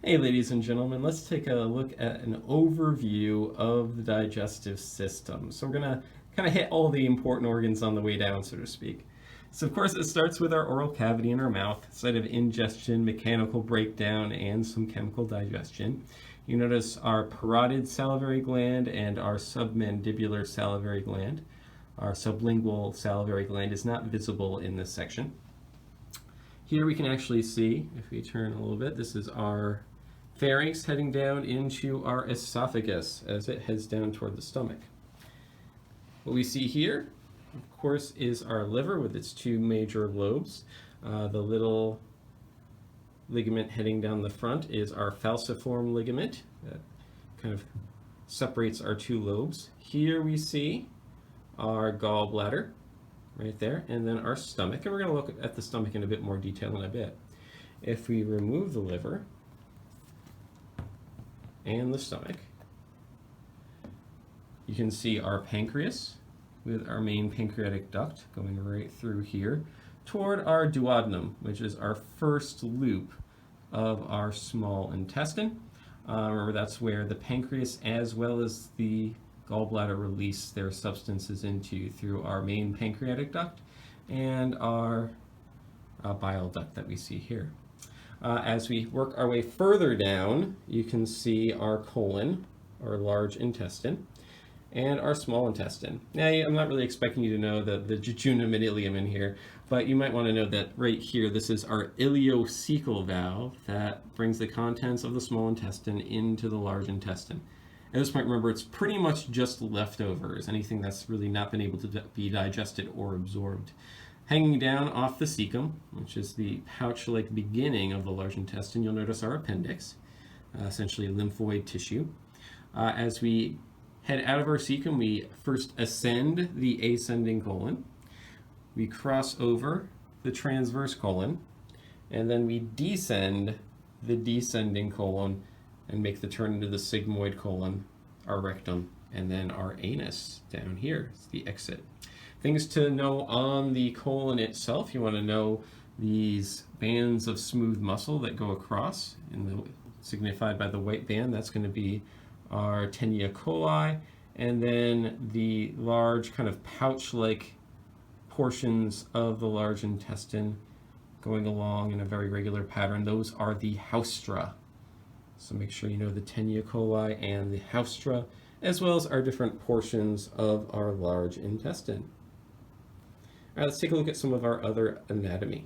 Hey ladies and gentlemen, let's take a look at an overview of the digestive system. So we're going to kind of hit all the important organs on the way down, so to speak. So of course it starts with our oral cavity in our mouth, site of ingestion, mechanical breakdown, and some chemical digestion. You notice our parotid salivary gland and our submandibular salivary gland. Our sublingual salivary gland is not visible in this section. Here we can actually see, if we turn a little bit, this is our pharynx heading down into our esophagus as it heads down toward the stomach. What we see here, of course, is our liver with its two major lobes. The little ligament heading down the front is our falciform ligament that kind of separates our two lobes. Here we see our gallbladder right there, and then our stomach. And we're going to look at the stomach in a bit more detail in a bit. If we remove the liver and the stomach, you can see our pancreas with our main pancreatic duct going right through here toward our duodenum, which is our first loop of our small intestine. Remember, that's where the pancreas as well as the gallbladder release their substances into through our main pancreatic duct and our bile duct that we see here. As we work our way further down, you can see our colon, our large intestine, and our small intestine. Now, I'm not really expecting you to know the jejunum and ileum in here, but you might want to know that right here, this is our ileocecal valve that brings the contents of the small intestine into the large intestine. At this point, remember, it's pretty much just leftovers, anything that's really not been able to be digested or absorbed. Hanging down off the cecum, which is the pouch-like beginning of the large intestine, you'll notice our appendix, essentially lymphoid tissue. As we head out of our cecum, we first ascend the ascending colon, we cross over the transverse colon, and then we descend the descending colon and make the turn into the sigmoid colon, our rectum, and then our anus down here. It's the exit. Things to know on the colon itself. You want to know these bands of smooth muscle that go across, signified by the white band. That's going to be our tenia coli, and then the large kind of pouch-like portions of the large intestine going along in a very regular pattern. Those are the haustra. So make sure you know the tenia coli and the haustra, as well as our different portions of our large intestine. All right, let's take a look at some of our other anatomy.